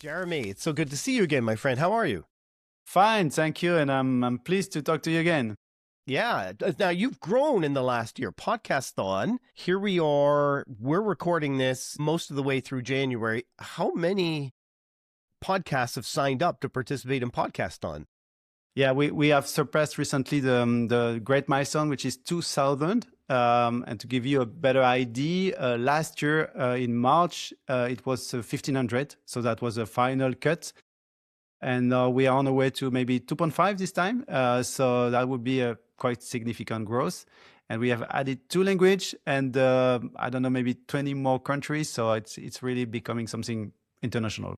Jeremie, it's so good to see you again, my friend. How are you? Fine, thank you. And I'm pleased to talk to you again. Yeah. Now, you've grown in the last year. Podcaston, here we are. We're recording this most of the way through January. How many podcasts have signed up to participate in Podcaston? Yeah, we have surpassed recently the great milestone, which is 2,000. And to give you a better idea, last year in March, it was 1,500. So that was a final cut. And we are on the way to maybe 2.5 this time. So that would be a quite significant growth. And we have added 2 languages and I don't know, maybe 20 more countries. So it's really becoming something international.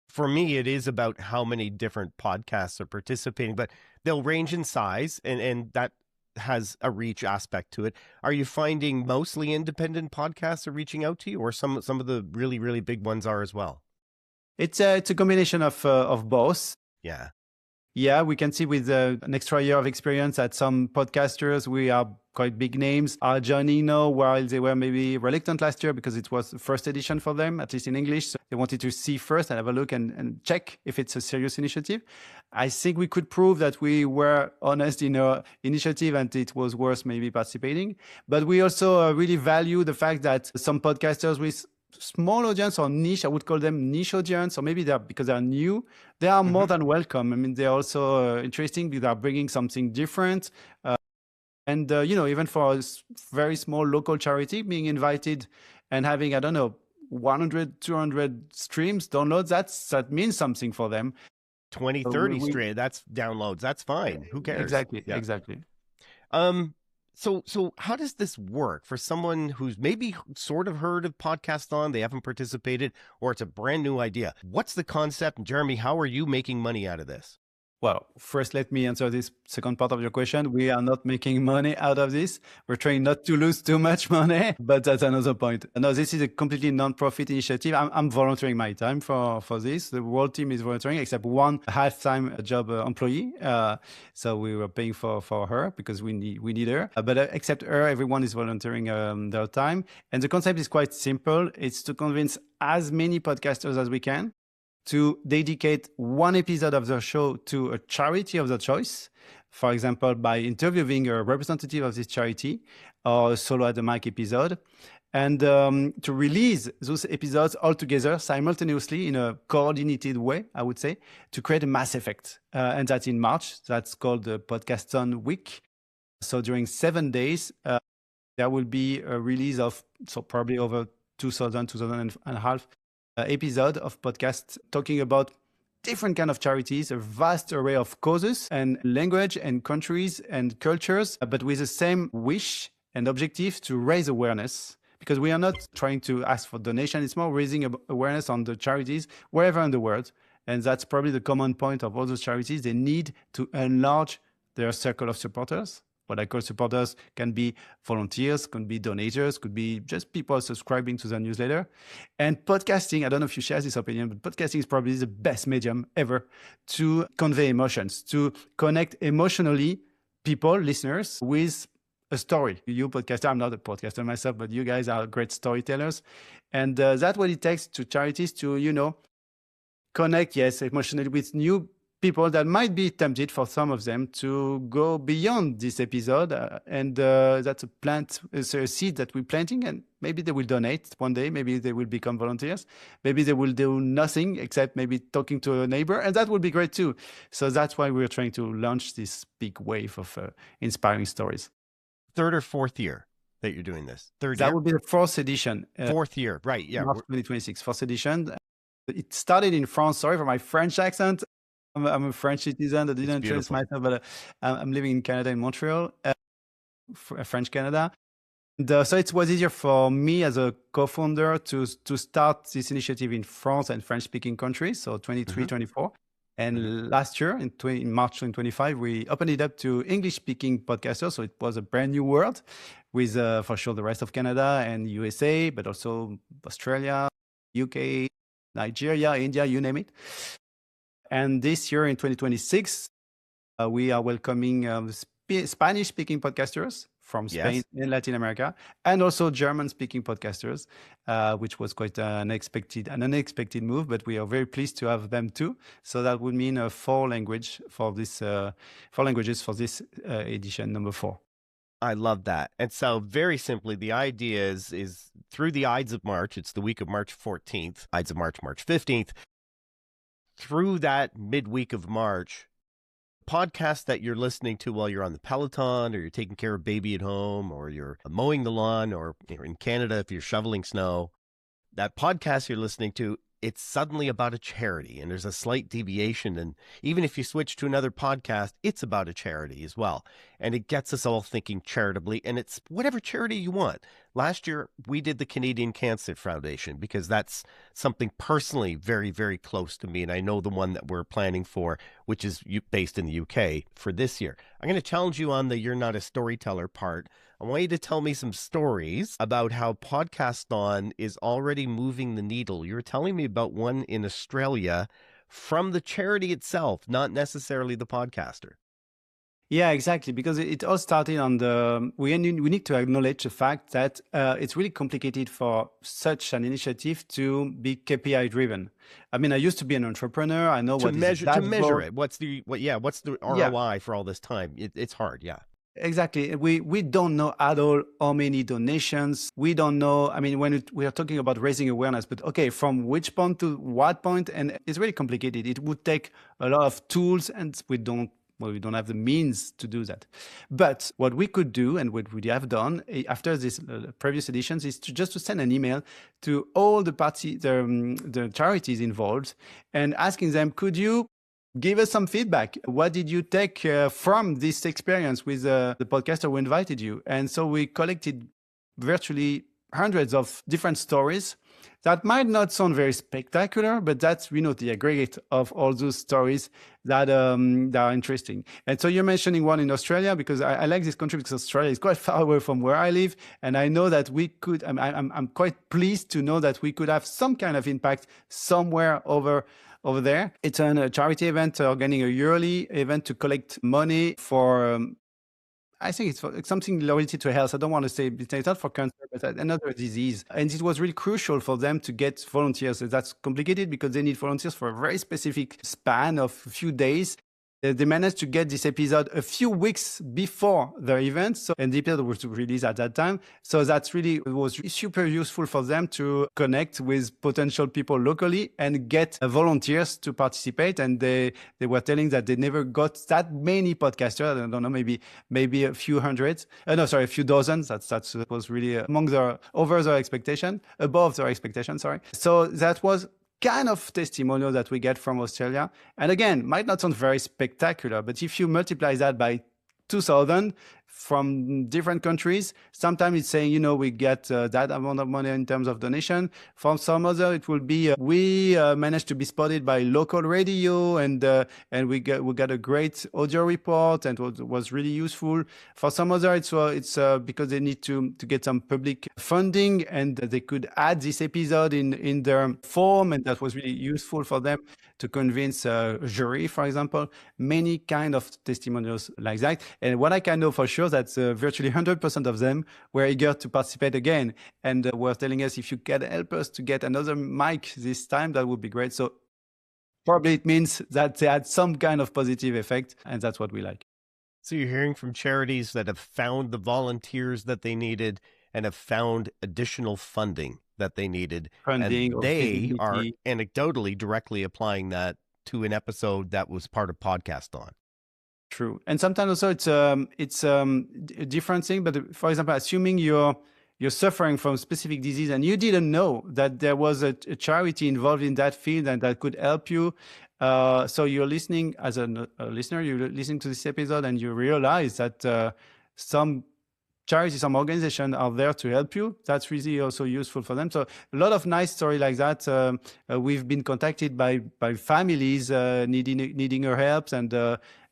For me, it is about how many different podcasts are participating, but they'll range in size and that has a reach aspect to it. Are you finding mostly independent podcasts are reaching out to you, or some of the really, really big ones are as well? It's a combination of both. Yeah. Yeah, we can see with an extra year of experience that some podcasters, we are quite big names, are joining now while they were maybe reluctant last year because it was the first edition for them, at least in English. So they wanted to see first and have a look and check if it's a serious initiative. I think we could prove that we were honest in our initiative and it was worth maybe participating. But we also really value the fact that some podcasters with small audience or niche, I would call them niche audience, or maybe because they're new, they are more than welcome. I mean, they're also interesting because they're bringing something different. And, even for a very small local charity, being invited and having, 100, 200 streams, downloads, that means something for them. 20, 30 streams, that's downloads. That's fine. Who cares? Exactly. Yeah. Exactly. So how does this work for someone who's maybe sort of heard of Podcaston, they haven't participated, or it's a brand new idea? What's the concept? And Jeremie, how are you making money out of this? Well, first, let me answer this second part of your question. We are not making money out of this. We're trying not to lose too much money, but that's another point. No, this is a completely non-profit initiative. I'm volunteering my time for this. The whole team is volunteering except one half-time job employee. So we were paying for her because we need her. But except her, everyone is volunteering their time. And the concept is quite simple. It's to convince as many podcasters as we can to dedicate one episode of their show to a charity of their choice, for example, by interviewing a representative of this charity or a solo at the mic episode, and to release those episodes all together simultaneously in a coordinated way, I would say, to create a mass effect. And that's in March. That's called the Podcaston Week. So during 7 days, there will be a release of probably over 2,000 and a half episode of podcast talking about different kind of charities, a vast array of causes and language and countries and cultures, but with the same wish and objective to raise awareness. Because we are not trying to ask for donation, it's more raising awareness on the charities wherever in the world. And that's probably the common point of all those charities. They need to enlarge their circle of supporters. What I call supporters can be volunteers, could be donators, could be just people subscribing to the newsletter. And podcasting, I don't know if you share this opinion, but podcasting is probably the best medium ever to convey emotions, to connect emotionally people, listeners, with a story. You podcaster, I'm not a podcaster myself, but you guys are great storytellers. And that's what it takes to charities to, connect, yes, emotionally with new people that might be tempted for some of them to go beyond this episode. And that's a seed that we're planting, and maybe they will donate one day. Maybe they will become volunteers. Maybe they will do nothing except maybe talking to a neighbor, and that would be great too. So that's why we're trying to launch this big wave of inspiring stories. 3rd or 4th year that you're doing this? That would be the 4th edition. 4th year, right. Yeah. March 2026, 4th edition. It started in France. Sorry for my French accent. I'm a French citizen. I didn't introduce myself, but I'm living in Canada, in Montreal, French Canada. And, so it was easier for me as a co-founder to start this initiative in France and French-speaking countries, so 23, 24. And last year, in March 2025, we opened it up to English-speaking podcasters. So it was a brand new world with, for sure, the rest of Canada and USA, but also Australia, UK, Nigeria, India, you name it. And this year in 2026, we are welcoming Spanish-speaking podcasters from Spain Yes. and Latin America, and also German-speaking podcasters, which was quite an unexpected move, but we are very pleased to have them too. So that would mean four languages for this edition number 4. I love that. And so very simply, the idea is through the Ides of March, it's the week of March 14th, Ides of March, March 15th, through that midweek of March, podcasts that you're listening to while you're on the Peloton, or you're taking care of baby at home, or you're mowing the lawn, or you're in Canada if you're shoveling snow, that podcast you're listening to, it's suddenly about a charity, and there's a slight deviation. And even if you switch to another podcast, it's about a charity as well. And it gets us all thinking charitably, and it's whatever charity you want. Last year, we did the Canadian Cancer Foundation because that's something personally very, very close to me. And I know the one that we're planning for, which is based in the UK for this year. I'm going to challenge you on the "you're not a storyteller" part. I want you to tell me some stories about how Podcaston is already moving the needle. You were telling me about one in Australia from the charity itself, not necessarily the podcaster. Yeah, exactly. Because it all started on we need to acknowledge the fact that it's really complicated for such an initiative to be KPI driven. I mean, I used to be an entrepreneur. I know to measure it. What's the ROI for all this time? It's hard. Yeah. Exactly. We don't know at all how many donations. We don't know. I mean, when we are talking about raising awareness, but okay, from which point to what point? And it's really complicated. It would take a lot of tools, and we don't have the means to do that. But what we could do, and what we have done after this previous editions, is to send an email to all the charities involved, and asking them, could you give us some feedback? What did you take from this experience with the podcaster who invited you? And so we collected virtually hundreds of different stories that might not sound very spectacular, but that's, the aggregate of all those stories that are interesting. And so you're mentioning one in Australia, because I like this country because Australia is quite far away from where I live. And I know that we could, I'm quite pleased to know that we could have some kind of impact somewhere over there. It's a charity event, organizing a yearly event to collect money for, I think it's something related to health. I don't want to say it's not for cancer, but another disease. And it was really crucial for them to get volunteers. That's complicated because they need volunteers for a very specific span of a few days. They managed to get this episode a few weeks before the event. And the episode was released at that time. So it was super useful for them to connect with potential people locally and get volunteers to participate. And they were telling that they never got that many podcasters. I don't know, maybe a few hundred. A few dozens. That was really above their expectation. Sorry. So that was kind of testimonial that we get from Australia. And again, might not sound very spectacular, but if you multiply that by 2,000 from different countries, sometimes it's saying, we get that amount of money in terms of donation. From some other, it will be, we managed to be spotted by local radio, and we got a great audio report, and was really useful. For some other, it's because they need to get some public funding, and they could add this episode in their form, and that was really useful for them to convince a jury, for example. Many kind of testimonials like that. And what I can know for sure, that virtually 100% of them were eager to participate again, and were telling us, if you can help us to get another mic this time, that would be great. So probably it means that they had some kind of positive effect, and that's what we like. So you're hearing from charities that have found the volunteers that they needed and have found additional funding that they needed. And they are anecdotally directly applying that to an episode that was part of Podcaston. True. And sometimes also it's a different thing. But for example, assuming you're suffering from specific disease and you didn't know that there was a charity involved in that field and that could help you. So you're listening as a listener, you're listening to this episode, and you realize that some charities, some organizations are there to help you. That's really also useful for them. So a lot of nice story like that. We've been contacted by families needing our help,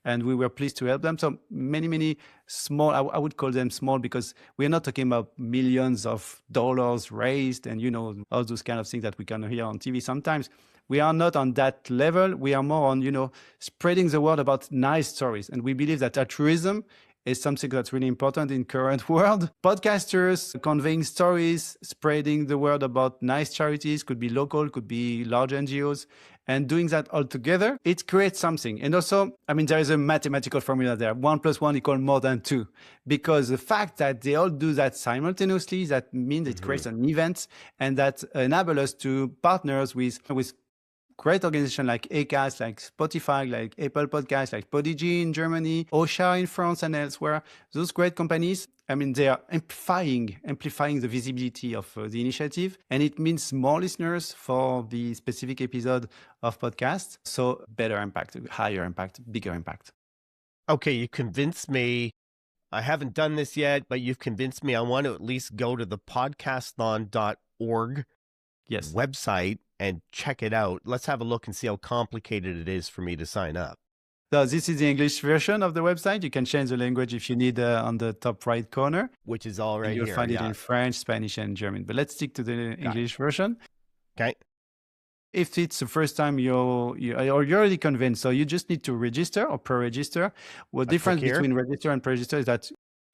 and we were pleased to help them. So many small, I would call them small, because we're not talking about millions of dollars raised and, all those kind of things that we can hear on TV sometimes. We are not on that level. We are more on, spreading the word about nice stories. And we believe that altruism is something that's really important in current world. Podcasters conveying stories, spreading the word about nice charities, could be local, could be large NGOs, and doing that all together, it creates something. And also, I mean, there is a mathematical formula there. 1 + 1 = more than 2. Because the fact that they all do that simultaneously, that means it creates an event, and that enable us to partners with great organizations like ACAST, like Spotify, like Apple Podcasts, like Podigy in Germany, OSHA in France and elsewhere. Those great companies, I mean, they are amplifying the visibility of the initiative, and it means more listeners for the specific episode of podcast. So better impact, higher impact, bigger impact. Okay, you convinced me. I haven't done this yet, but you've convinced me. I want to at least go to the podcaston.org website and check it out. Let's have a look and see how complicated it is for me to sign up. So this is the English version of the website. You can change the language if you need on the top right corner. Which is all right here. You'll find it in French, Spanish, and German. But let's stick to the English version. Okay. If it's the first time you're already convinced, so you just need to register or pre-register. What difference between register and pre-register is that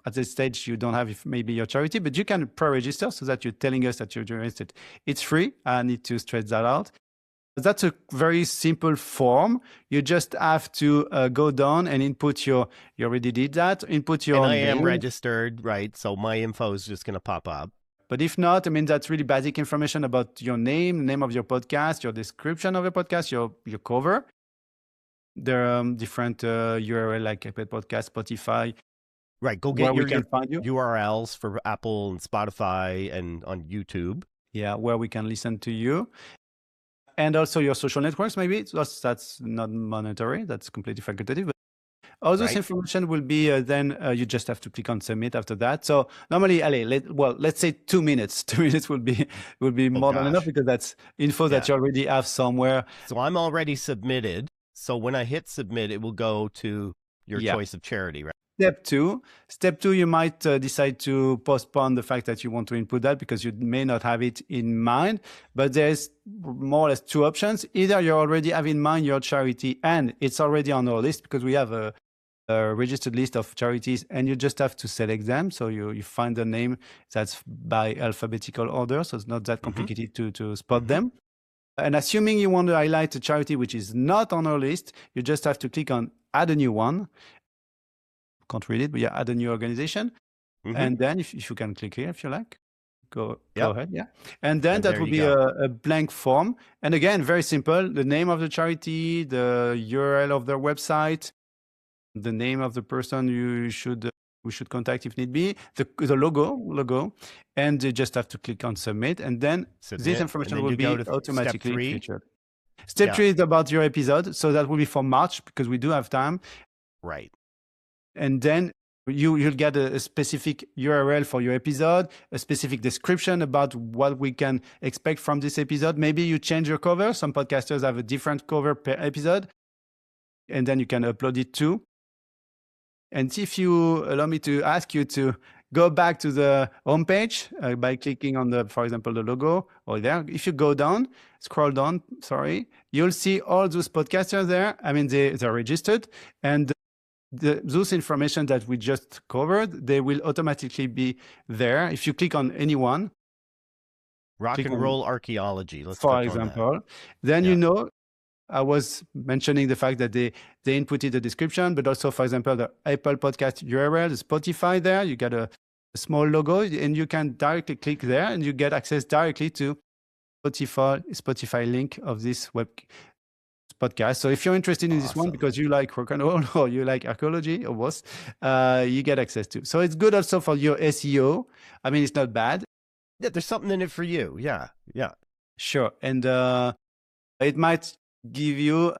at this stage you don't have maybe your charity, but you can pre-register so that you're telling us that you're interested. It's free. I need to stress that out. That's a very simple form. You just have to go down and input you already did that, input your And I am registered, right? So my info is just going to pop up. But if not, I mean, that's really basic information about your name of your podcast, your description of your podcast, your cover. There are different URL like Apple Podcast, Spotify. Right. Go get your URLs for Apple and Spotify and on YouTube. Yeah, where we can listen to you. And also your social networks, maybe. That's not monetary. That's completely facultative. But all those information will be then you just have to click on submit after that. So normally, let's say 2 minutes. 2 minutes will be more than enough because that's info that you already have somewhere. So I'm already submitted. So when I hit submit, it will go to your choice of charity, right? Step two, you might decide to postpone the fact that you want to input that because you may not have it in mind. But there's more or less 2 options. Either you already have in mind your charity and it's already on our list because we have a registered list of charities and you just have to select them. So you find the name that's by alphabetical order. So it's not that complicated to spot them. And assuming you want to highlight a charity which is not on our list, you just have to click on add a new one. Can't read it, but add a new organization. And then if you can click here, if you like, go ahead. Yeah. And then that will be a blank form. And again, very simple, the name of the charity, the URL of their website, the name of the person we should contact if need be, the logo, and you just have to click on submit. And then this information will be automatically featured. Step 3 is about your episode. So that will be for March because we do have time. Right. And then you'll get a specific URL for your episode, a specific description about what we can expect from this episode. Maybe you change your cover. Some podcasters have a different cover per episode. And then you can upload it too. And if you allow me to ask you to go back to the homepage by clicking on for example, the logo or there. If you go down, scroll down, you'll see all those podcasters there. I mean, they're registered and those information that we just covered, they will automatically be there. If you click on anyone, Rock and Roll Archaeology, for example, then you know, I was mentioning the fact that they inputted the description, but also, for example, the Apple Podcast URL, the Spotify there, you get a small logo and you can directly click there and you get access directly to Spotify link of this web podcast. So if you're interested in this one because you like rock and roll or you like archaeology or both, you get access to. So it's good also for your SEO. I mean, it's not bad. Yeah, there's something in it for you. Yeah. Sure. And it might give you...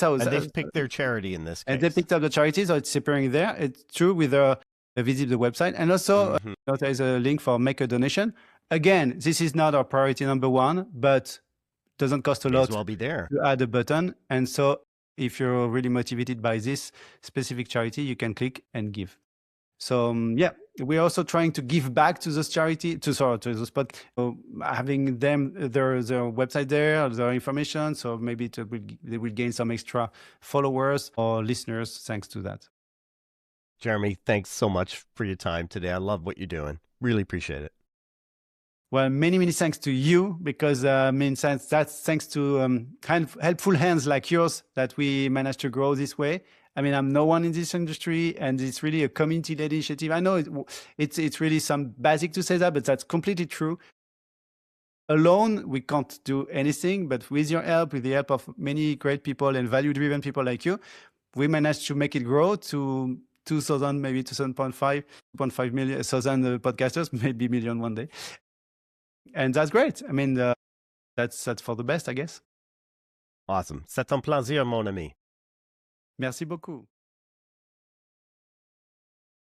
And they've picked their charity in this case. And they picked up the charity, so it's appearing there. It's true with visit the website. And also there is a link for make a donation. Again, this is not our priority number 1, but doesn't cost a lot to add a button. And so if you're really motivated by this specific charity, you can click and give. So we're also trying to give back to this charity, to those pod, having them, there's a website there, their information. So maybe they will gain some extra followers or listeners thanks to that. Jeremie, thanks so much for your time today. I love what you're doing. Really appreciate it. Well, many thanks to you, because that's thanks to kind of helpful hands like yours that we managed to grow this way. I mean, I'm no one in this industry, and it's really a community-led initiative. I know it's really some basic to say that, but that's completely true. Alone, we can't do anything, but with your help, with the help of many great people and value-driven people like you, we managed to make it grow to 2,000, maybe 2.5 million podcasters, maybe million one day. And that's great. I mean, that's for the best, I guess. Awesome. C'est un plaisir, mon ami. Merci beaucoup.